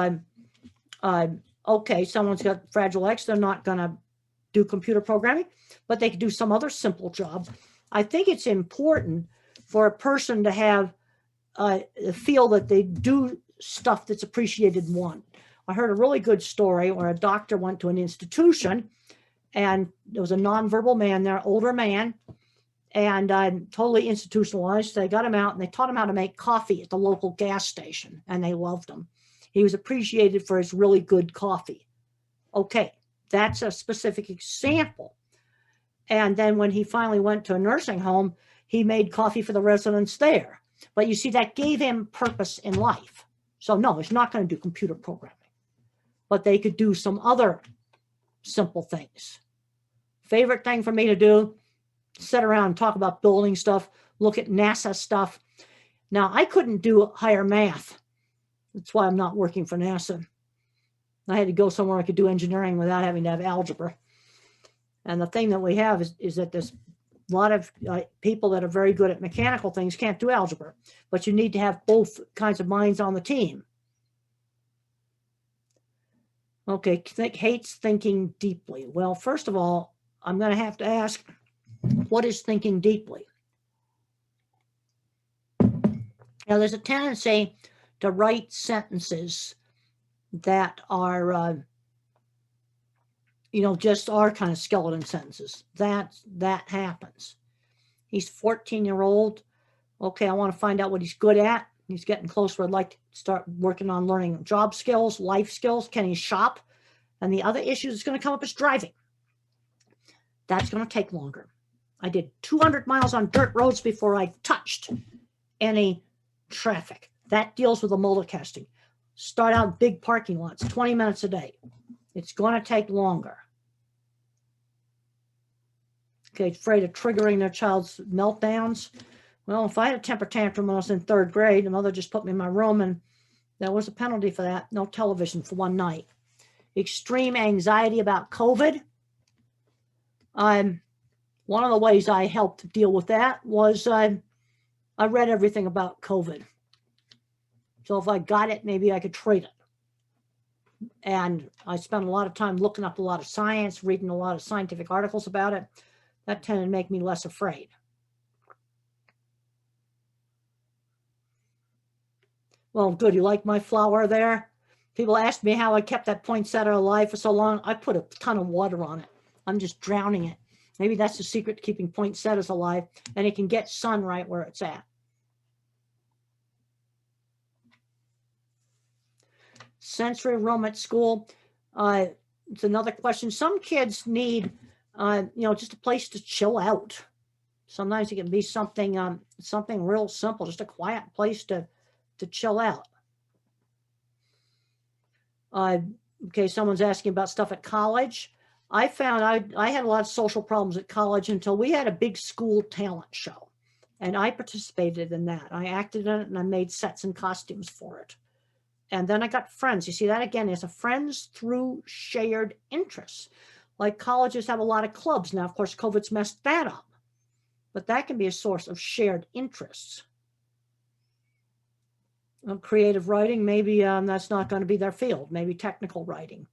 [SPEAKER 2] okay, someone's got Fragile X, they're not going to do computer programming, but they could do some other simple job. I think it's important for a person to have feel that they do stuff that's appreciated and wanted. I heard a really good story where a doctor went to an institution and there was a nonverbal man there, older man, and totally institutionalized. They got him out and they taught him how to make coffee at the local gas station, and they loved him. He was appreciated for his really good coffee. Okay, that's a specific example. And then when he finally went to a nursing home, he made coffee for the residents there. But you see, that gave him purpose in life. So no, he's not going to do computer programming, but they could do some other simple things. Favorite thing for me to do, sit around and talk about building stuff, look at NASA stuff. Now, I couldn't do higher math. That's why I'm not working for NASA. I had to go somewhere I could do engineering without having to have algebra. And the thing that we have is that there's a lot of people that are very good at mechanical things can't do algebra, but you need to have both kinds of minds on the team. Okay, hates thinking deeply. Well, first of all, I'm going to have to ask, what is thinking deeply? Now, there's a tendency to write sentences that are, just are kind of skeleton sentences. That happens. He's 14-year-old. Okay, I want to find out what he's good at. He's getting close where I'd like to start working on learning job skills, life skills. Can he shop? And the other issue that's going to come up is driving. That's going to take longer. I did 200 miles on dirt roads before I touched any traffic. That deals with the multicasting. Start out big parking lots, 20 minutes a day. It's going to take longer. Okay, afraid of triggering their child's meltdowns. Well, if I had a temper tantrum when I was in 3rd grade, the mother just put me in my room and there was a penalty for that. No television for one night. Extreme anxiety about COVID. One of the ways I helped deal with that was I read everything about COVID. So if I got it, maybe I could treat it. And I spent a lot of time looking up a lot of science, reading a lot of scientific articles about it. That tended to make me less afraid. Well, good. You like my flower there? People ask me how I kept that poinsettia alive for so long. I put a ton of water on it. I'm just drowning it. Maybe that's the secret to keeping poinsettias alive, and it can get sun right where it's at. Sensory room at school. It's another question. Some kids need, just a place to chill out. Sometimes it can be something, something real simple, just a quiet place to chill out. Okay, someone's asking about stuff at college. I found I had a lot of social problems at college until we had a big school talent show. And I participated in that. I acted in it and I made sets and costumes for it. And then I got friends. You see, that again is a friends through shared interests. Like colleges have a lot of clubs. Now, of course, COVID's messed that up. But that can be a source of shared interests. Creative writing, maybe that's not going to be their field. Maybe technical writing.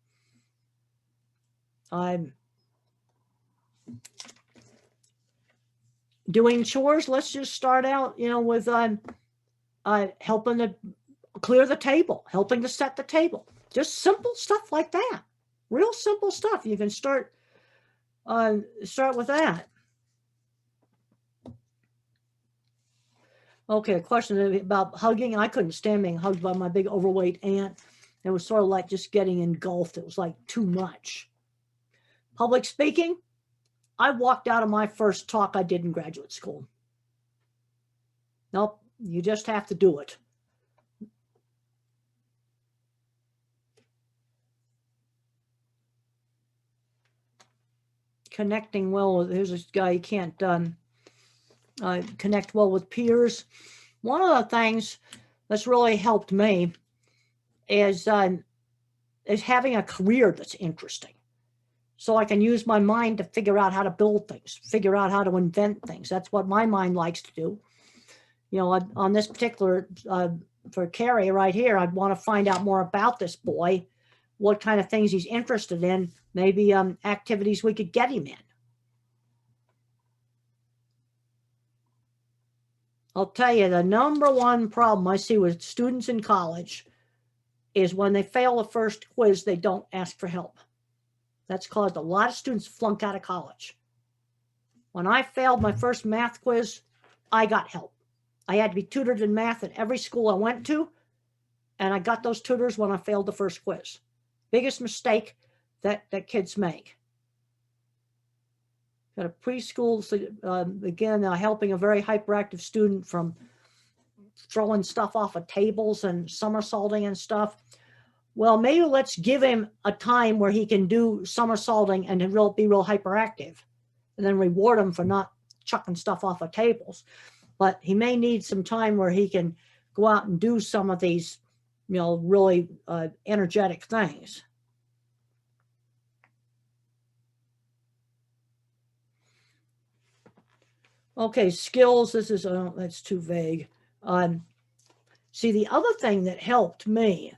[SPEAKER 2] Doing chores, let's just start out, with helping to clear the table, helping to set the table. Just simple stuff like that. Real simple stuff. You can start with that. Okay, a question about hugging. I couldn't stand being hugged by my big overweight aunt. It was sort of like just getting engulfed. It was like too much. Public speaking. I walked out of my first talk I did in graduate school. Nope, you just have to do it. Connecting well with, here's this guy, he can't connect well with peers. One of the things that's really helped me is having a career that's interesting. so I can use my mind to figure out how to build things, figure out how to invent things. That's what my mind likes to do. You know, on this particular, for Carrie right here, I'd want to find out more about this boy, what kind of things he's interested in, maybe activities we could get him in. I'll tell you, the number one problem I see with students in college is when they fail the first quiz, they don't ask for help. That's caused a lot of students to flunk out of college. When I failed my first math quiz, I got help. I had to be tutored in math at every school I went to, and I got those tutors when I failed the first quiz. Biggest mistake that kids make. Got a preschool, again, helping a very hyperactive student from throwing stuff off of tables and somersaulting and stuff. Well, maybe let's give him a time where he can do somersaulting and be real hyperactive, and then reward him for not chucking stuff off of tables. But he may need some time where he can go out and do some of these, you know, really energetic things. Okay, skills. This is, that's too vague. See, the other thing that helped me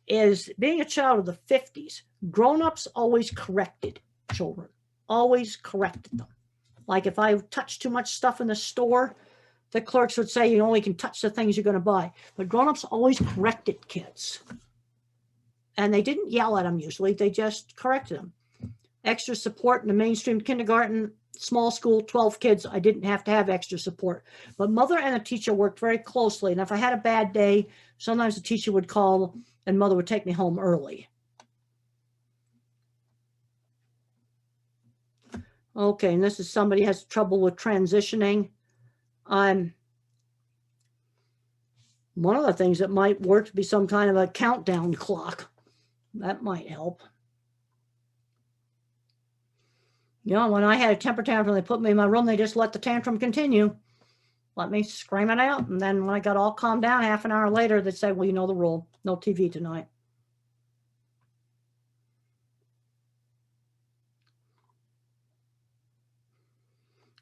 [SPEAKER 2] is being a child of the 50s, grown-ups always corrected children, always corrected them. Like if I touched too much stuff in the store, the clerks would say you only can touch the things you're going to buy. But grown-ups always corrected kids. And they didn't yell at them usually, they just corrected them. Extra support in the mainstream kindergarten, small school, 12 kids, I didn't have to have extra support. But mother and the teacher worked very closely. And if I had a bad day, sometimes the teacher would call and mother would take me home early. Okay, and this is somebody has trouble with transitioning. One of the things that might work to be some kind of a countdown clock. That might help. You know, when I had a temper tantrum, they put me in my room, they just let the tantrum continue. Let me scream it out. And then when I got all calmed down, half an hour later, they'd say, well, you know the rule. No TV tonight.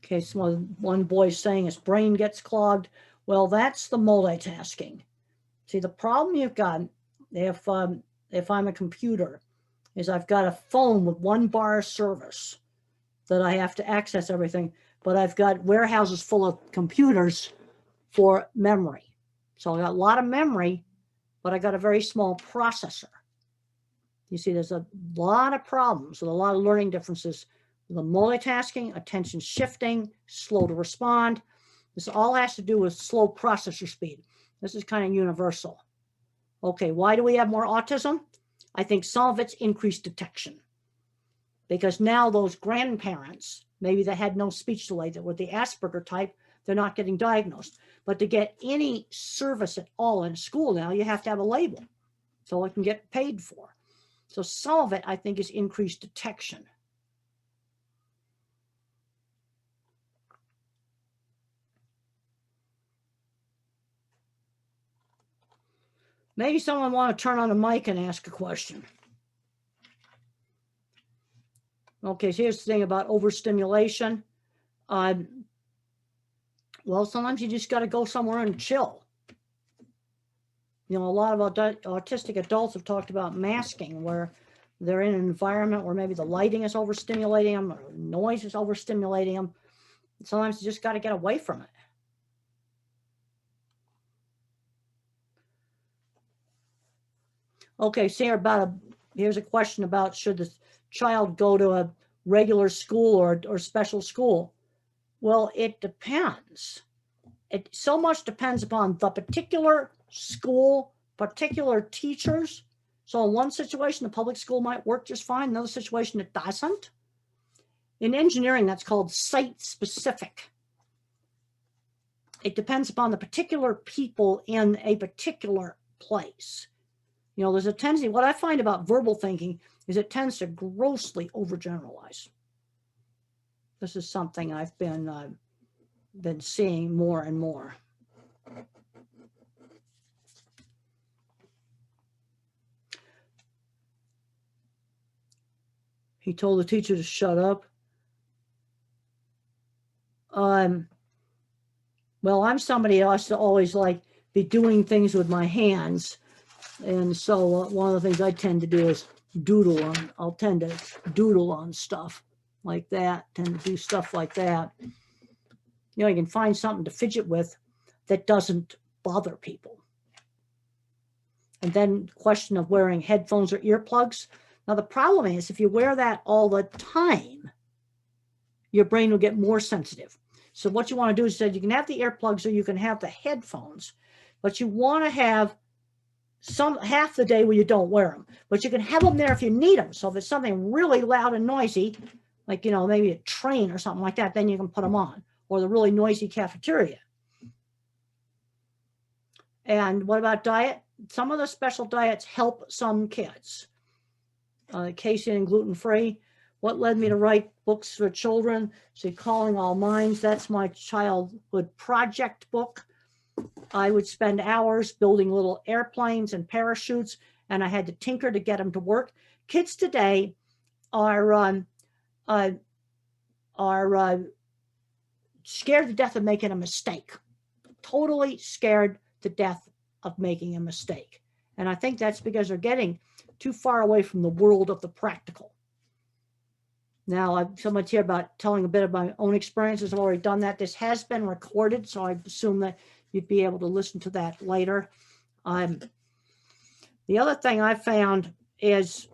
[SPEAKER 2] Okay, so one boy's saying his brain gets clogged. Well, that's the multitasking. See, the problem you've got, if I'm a computer, is I've got a phone with one bar of service that I have to access everything, but I've got warehouses full of computers for memory. So I got a lot of memory, but I got a very small processor. You see, there's a lot of problems with a lot of learning differences. The multitasking, attention shifting, slow to respond. This all has to do with slow processor speed. This is kind of universal. Okay, why do we have more autism? I think some of it's increased detection. Because now those grandparents, maybe they had no speech delay, that with the Asperger type, they're not getting diagnosed. But to get any service at all in school now, you have to have a label so it can get paid for. So some of it, I think, is increased detection. Maybe someone want to turn on a mic and ask a question. Okay, so here's the thing about overstimulation. Well, sometimes you just got to go somewhere and chill. You know, a lot of autistic adults have talked about masking, where they're in an environment where maybe the lighting is overstimulating them, or noise is overstimulating them. Sometimes you just got to get away from it. Okay, so here's a question about should the child go to a regular school or special school? Well, it depends. It so much depends upon the particular school, particular teachers. So in one situation, the public school might work just fine. Another situation, it doesn't. In engineering, that's called site specific. It depends upon the particular people in a particular place. You know, there's a tendency, what I find about verbal thinking is it tends to grossly overgeneralize. This is something I've been seeing more and more. He told the teacher to shut up. Well, I'm somebody else to always like be doing things with my hands. And so one of the things I tend to do is doodle on. I'll tend to doodle on stuff like that, tend to do stuff like that. You know, you can find something to fidget with that doesn't bother people. And then question of wearing headphones or earplugs. Now, the problem is if you wear that all the time, your brain will get more sensitive. So what you want to do is that you can have the earplugs or you can have the headphones, but you want to have half the day where you don't wear them, but you can have them there if you need them. So if it's something really loud and noisy, like, you know, maybe a train or something like that, then you can put them on, or the really noisy cafeteria. And what about diet? Some of the special diets help some kids. Casein and gluten-free. What led me to write books for children? See, Calling All Minds, that's my childhood project book. I would spend hours building little airplanes and parachutes, and I had to tinker to get them to work. Kids today are scared to death of making a mistake. Totally scared to death of making a mistake. And I think that's because they're getting too far away from the world of the practical. Now, someone's here about telling a bit of my own experiences. I've already done that. This has been recorded, so I assume that you'd be able to listen to that later. The other thing I found is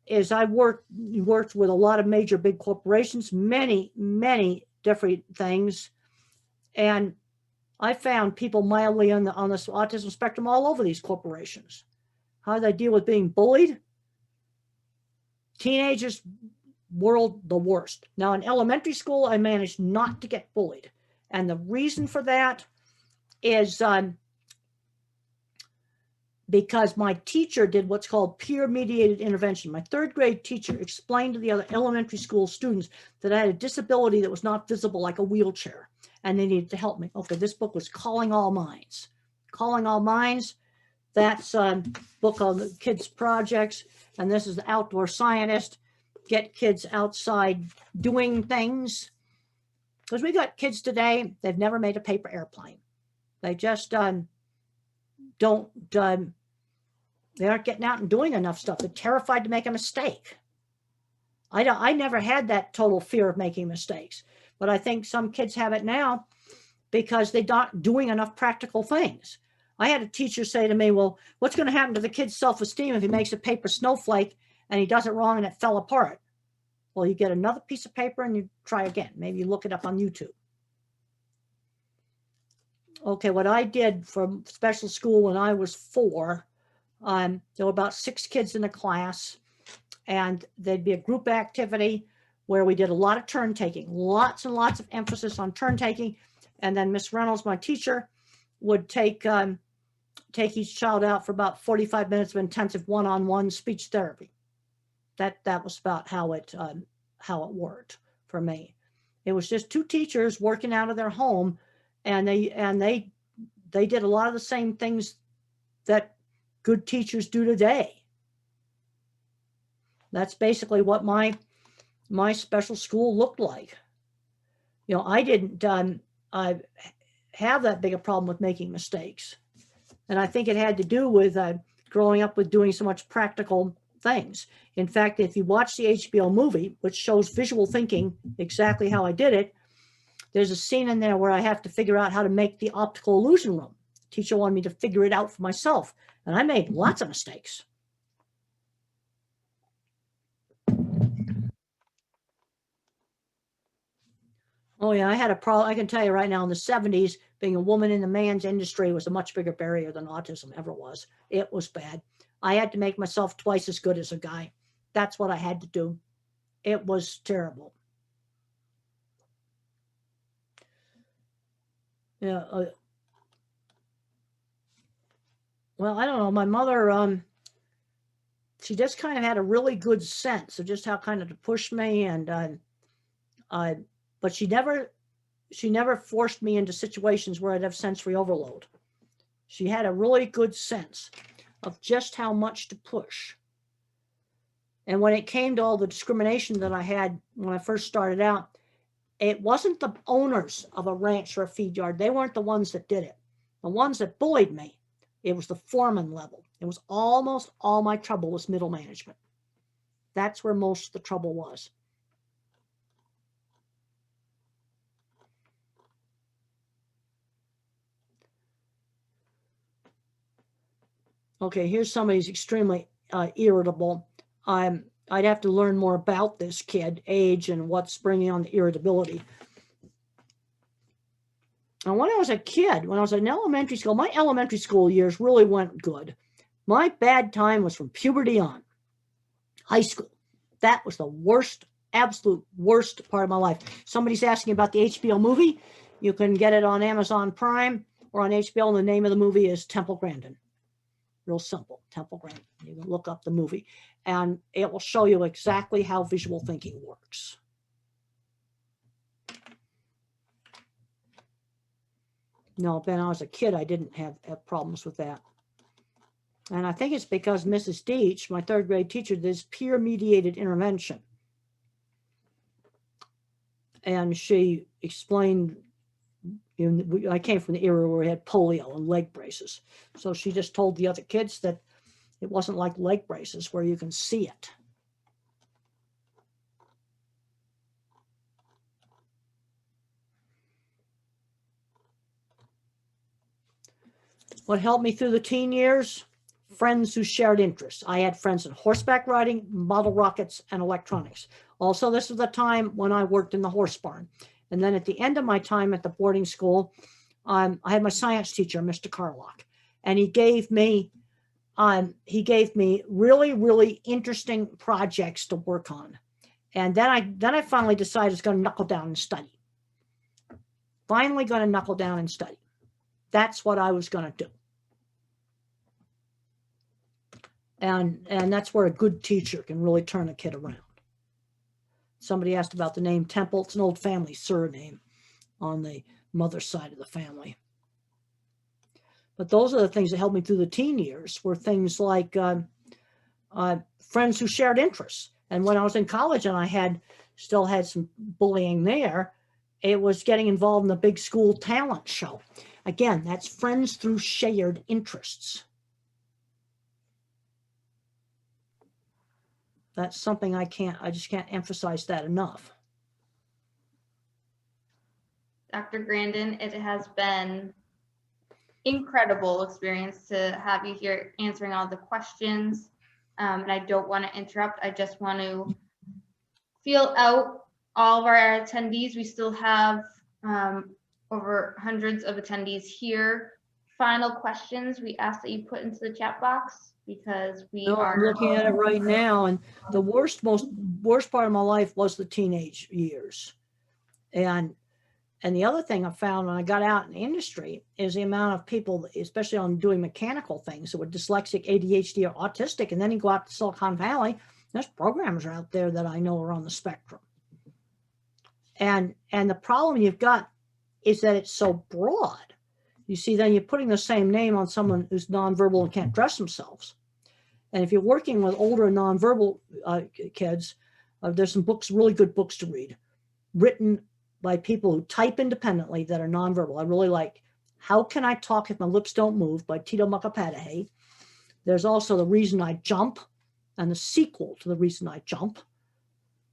[SPEAKER 2] I worked with a lot of major big corporations, many different things, and I found people mildly on the autism spectrum all over these corporations. How do they deal with being bullied? Teenagers, world, the worst. Now, in elementary school, I managed not to get bullied. And the reason for that is because my teacher did what's called peer-mediated intervention. My third grade teacher explained to the other elementary school students that I had a disability that was not visible, like a wheelchair, and they needed to help me. Okay, this book was Calling All Minds. Calling All Minds, that's a book on the kids' projects, and this is The Outdoor Scientist. Get kids outside doing things. Because we got kids today, they've never made a paper airplane. They just they aren't getting out and doing enough stuff. They're terrified to make a mistake. I never had that total fear of making mistakes, but I think some kids have it now because they're not doing enough practical things. I had a teacher say to me, well, what's going to happen to the kid's self-esteem if he makes a paper snowflake and he does it wrong and it fell apart? Well, you get another piece of paper and you try again. Maybe you look it up on YouTube. Okay, what I did for special school when I was 4, there were about 6 kids in the class, and there'd be a group activity where we did a lot of turn taking, lots and lots of emphasis on turn taking. And then Miss Reynolds, my teacher, would take each child out for about 45 minutes of intensive one-on-one speech therapy. That was about how it worked for me. It was just 2 teachers working out of their home, and they did a lot of the same things that good teachers do today. That's basically what my special school looked like. You know, I didn't have that big a problem with making mistakes, and I think it had to do with growing up with doing so much practical things. In fact, if you watch the HBO movie, which shows visual thinking exactly how I did it, there's a scene in there where I have to figure out how to make the optical illusion room. The teacher wanted me to figure it out for myself, and I made lots of mistakes. Oh yeah, I had a problem. I can tell you right now, in the 70s, being a woman in the man's industry was a much bigger barrier than autism ever was. It was bad. I had to make myself twice as good as a guy. That's what I had to do. It was terrible. Yeah. Well, I don't know. My mother, she just kind of had a really good sense of just how kind of to push me, and but she never forced me into situations where I'd have sensory overload. She had a really good sense of just how much to push. And when it came to all the discrimination that I had when I first started out, it wasn't the owners of a ranch or a feed yard. They weren't the ones that did it. The ones that bullied me, it was the foreman level. It was almost all my trouble was middle management. That's where most of the trouble was. Okay, here's somebody who's extremely irritable. I'd have to learn more about this kid, age, and what's bringing on the irritability. And when I was a kid, when I was in elementary school, my elementary school years really went good. My bad time was from puberty on. High school, that was the worst, absolute worst part of my life. Somebody's asking about the HBO movie. You can get it on Amazon Prime or on HBO, and the name of the movie is Temple Grandin. Real simple, Temple Grandin. You can look up the movie, and it will show you exactly how visual thinking works. No, when I was a kid, I didn't have problems with that. And I think it's because Mrs. Deach, my third grade teacher, did this peer-mediated intervention. And she explained, I came from the era where we had polio and leg braces. So she just told the other kids that it wasn't like leg braces where you can see it. What helped me through the teen years? Friends who shared interests. I had friends in horseback riding, model rockets, and electronics. Also, this was the time when I worked in the horse barn. And then at the end of my time at the boarding school, I had my science teacher, Mr. Carlock, and he gave me really, really interesting projects to work on. And then I finally decided I was going to knuckle down and study. Finally going to knuckle down and study. That's what I was going to do. And that's where a good teacher can really turn a kid around. Somebody asked about the name Temple. It's an old family surname on the mother's side of the family. But those are the things that helped me through the teen years, were things like friends who shared interests. And when I was in college and I still had some bullying there, it was getting involved in the big school talent show. Again, that's friends through shared interests. That's something I just can't emphasize that enough.
[SPEAKER 1] Dr. Grandin, it has been incredible experience to have you here answering all the questions. And I don't want to interrupt. I just want to feel out all of our attendees. We still have over hundreds of attendees here. Final questions we ask that you put into the chat box, because
[SPEAKER 2] I'm looking at it right now, and the worst part of my life was the teenage years. And the other thing I found when I got out in the industry is the amount of people, especially on doing mechanical things, that were dyslexic, ADHD, or autistic, and then you go out to Silicon Valley, there's programmers out there that I know are on the spectrum. And the problem you've got is that it's so broad. You see, then you're putting the same name on someone who's nonverbal and can't dress themselves. And if you're working with older nonverbal kids, there's some books, really good books to read, written by people who type independently that are nonverbal. I really like How Can I Talk If My Lips Don't Move by Tito Mukapadahe. There's also The Reason I Jump and the sequel to The Reason I Jump.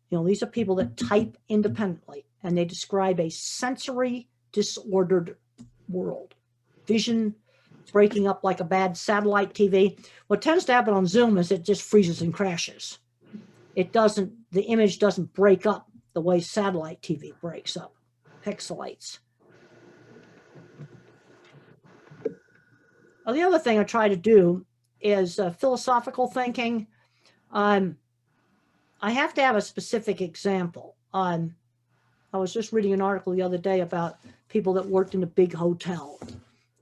[SPEAKER 2] You know, these are people that type independently, and they describe a sensory disordered world. Vision breaking up like a bad satellite TV. What tends to happen on Zoom is it just freezes and crashes. The image doesn't break up the way satellite TV breaks up, pixelates. Well, the other thing I try to do is philosophical thinking. I have to have a specific example. I was just reading an article the other day about people that worked in a big hotel,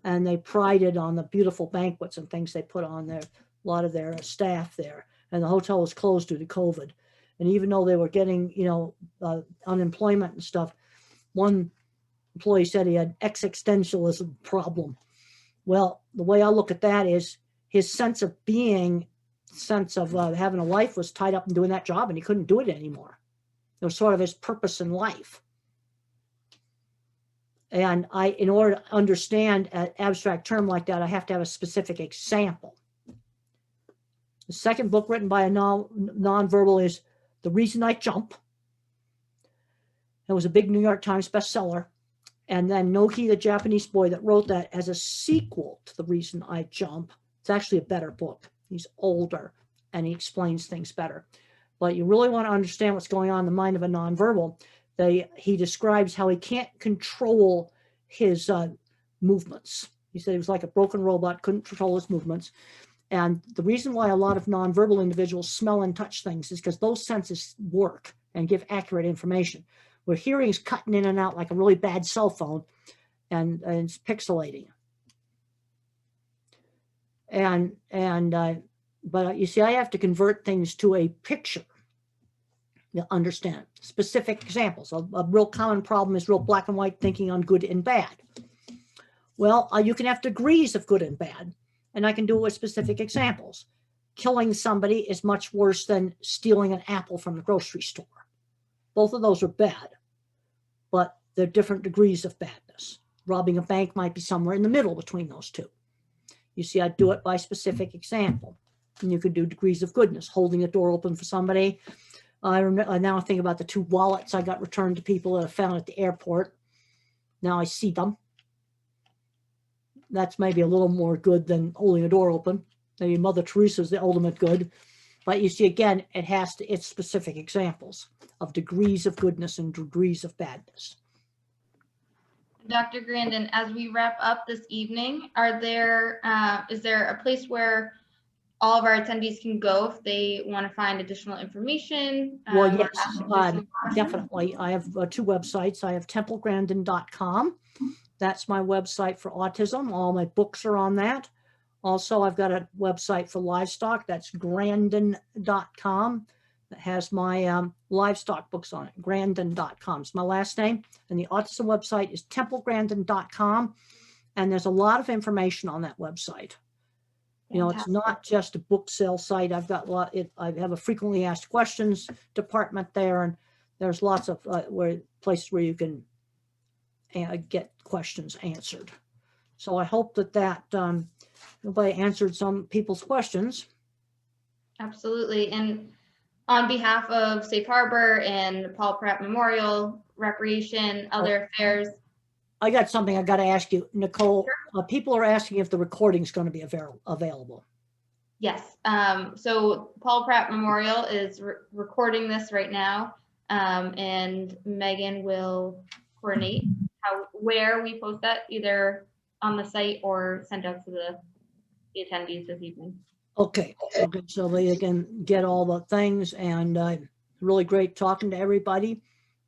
[SPEAKER 2] and they prided on the beautiful banquets and things they put on a lot of their staff there. And the hotel was closed due to COVID. And even though they were getting, unemployment and stuff, one employee said he had existentialism problem. Well, the way I look at that is his sense of being sense of having a life was tied up in doing that job, and he couldn't do it anymore. It was sort of his purpose in life. And in order to understand an abstract term like that, I have to have a specific example. The second book written by a nonverbal is The Reason I Jump. It was a big New York Times bestseller. And then Noki, the Japanese boy that wrote that, as a sequel to The Reason I Jump. It's actually a better book. He's older and he explains things better. But you really want to understand what's going on in the mind of a nonverbal. He describes how he can't control his movements. He said he was like a broken robot, couldn't control his movements. And the reason why a lot of nonverbal individuals smell and touch things is because those senses work and give accurate information. Where hearing is cutting in and out like a really bad cell phone, and it's pixelating. But you see, I have to convert things to a picture. You understand specific examples. A real common problem is real black and white thinking on good and bad. Well, you can have degrees of good and bad, and I can do it with specific examples. Killing somebody is much worse than stealing an apple from the grocery store. Both of those are bad, but they're different degrees of badness. Robbing a bank might be somewhere in the middle between those two. You see, I do it by specific example. And you could do degrees of goodness, holding a door open for somebody. I now think about the 2 wallets I got returned to people that I found at the airport. Now I see them. That's maybe a little more good than holding a door open. Maybe Mother Teresa's the ultimate good. But you see, again, it's specific examples of degrees of goodness and degrees of badness.
[SPEAKER 1] Dr. Grandin, as we wrap up this evening, is there a place where all of our attendees can go if they want to find additional information?
[SPEAKER 2] Well, yes, definitely. I have 2 websites. I have templegrandin.com. That's my website for autism. All my books are on that. Also, I've got a website for livestock. That's grandin.com. That has my livestock books on it. Grandin.com. It's my last name. And the autism website is templegrandin.com. And there's a lot of information on that website. You know, it's not just a book sale site. I've got I have a frequently asked questions department there, and there's lots of places where you can get questions answered. So I hope that nobody answered some people's questions.
[SPEAKER 1] Absolutely. And on behalf of Safe Harbor and Paul Pratt Memorial, Recreation, Other Affairs.
[SPEAKER 2] I got something I got to ask you, Nicole. Sure. People are asking if the recording is going to be available.
[SPEAKER 1] Yes. So Paul Pratt Memorial is recording this right now, and Megan will coordinate where we post that, either on the site or send out to the attendees this evening.
[SPEAKER 2] Okay. So they can get all the things, and really great talking to everybody.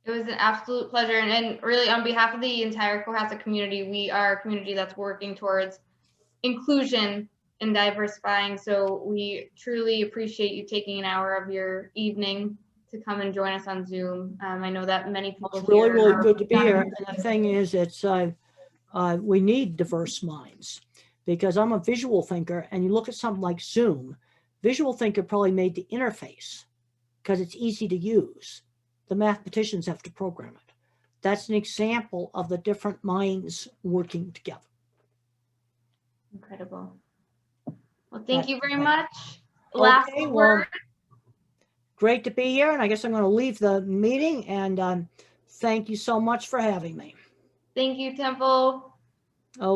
[SPEAKER 1] It was an absolute pleasure. And really, on behalf of the entire Cohasset community, we are a community that's working towards inclusion and diversifying. So we truly appreciate you taking an hour of your evening to come and join us on Zoom. I know that many people
[SPEAKER 2] it's really good to be here. And the thing is, we need diverse minds, because I'm a visual thinker, and you look at something like Zoom, visual thinker probably made the interface because it's easy to use. The mathematicians have to program it. That's an example of the different minds working together.
[SPEAKER 1] Incredible. Well, thank you very much. Last word.
[SPEAKER 2] Well, great to be here, and I guess I'm going to leave the meeting, and thank you so much for having me.
[SPEAKER 1] Thank you, Temple.